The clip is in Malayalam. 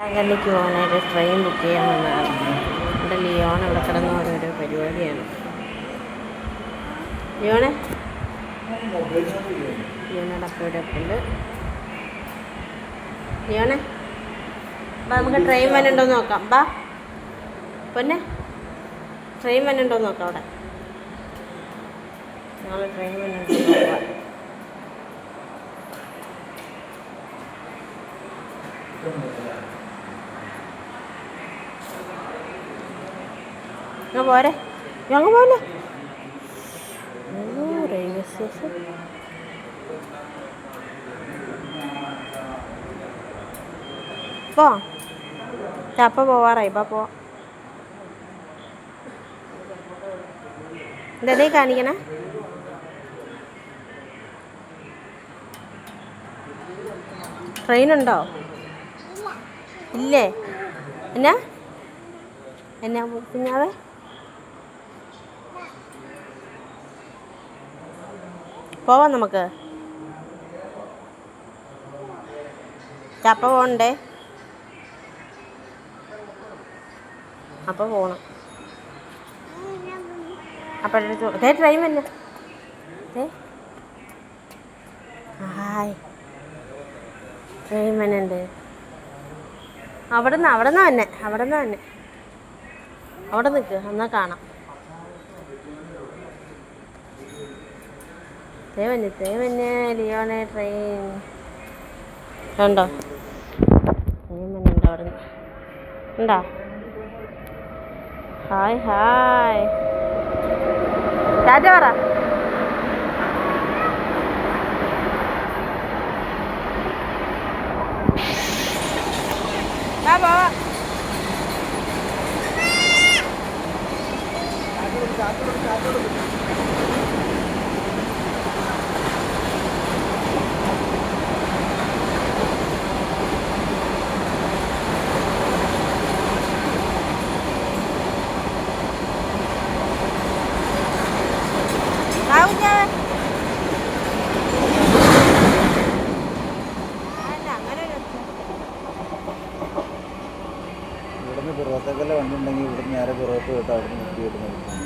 വേളാങ്കണ്ണിക്ക് പോകാനായിട്ട് ട്രെയിൻ ബുക്ക് ചെയ്യാൻ വന്നതാണ്. ഇവിടെ ലിയോൺ ഇവിടെ കിടന്ന് ഓരോരോ പരിപാടിയാണ്. ലിയോണെ ലിയോണയുടെ അപ്പം ഇവിടെ ഉണ്ട്. ലിയോണെ അപ്പം നമുക്ക് ട്രെയിൻ വന്നുണ്ടോ എന്ന് നോക്കാം. ബാ പൊന്നെ, ട്രെയിൻ വന്നുണ്ടോ എന്ന് നോക്കാം. അവിടെ ഞങ്ങൾ ട്രെയിൻ വന്നുണ്ടോ നോക്കാം. ഞാൻ പോരെ, ഞങ്ങൾ പോലെ റെയിൽവേ സ്റ്റേഷൻ. പോ അപ്പം പോവാറായി. ഇപ്പം പോ. എന്താ കാണിക്കണേ? ട്രെയിനുണ്ടോ? ഇല്ലേ? എന്നാ എന്നാ കുഞ്ഞാവേ? പോവാം നമുക്ക്. ചപ്പ പോകണ്ടേ? അപ്പോൾ പോകണം. അപ്പം അതേ ട്രെയിൻ തന്നെ. ഹായ്, ട്രെയിൻ വന്നുണ്ട്. അവിടെ നിന്ന് തന്നെ അവിടെ നിൽക്ക്, എന്നാൽ കാണാം. തേവന്നെ ലിയോണെ ട്രെയിൻ ഉണ്ടോ? ട്രെയിൻ വന്നുണ്ട്. അവിടെ നിന്ന് ഉണ്ടോ? ഹായ് ഹായ്, ടാറ്റ പറ. പോവാ. ഇവിടുന്ന് പുറത്തേക്കല്ല വണ്ടി ഉണ്ടെങ്കിൽ ഇവിടുന്ന് നേരെ പുറത്ത് പോയിട്ട് അവിടെ നിന്ന് നിർത്തി കിട്ടുന്നത്.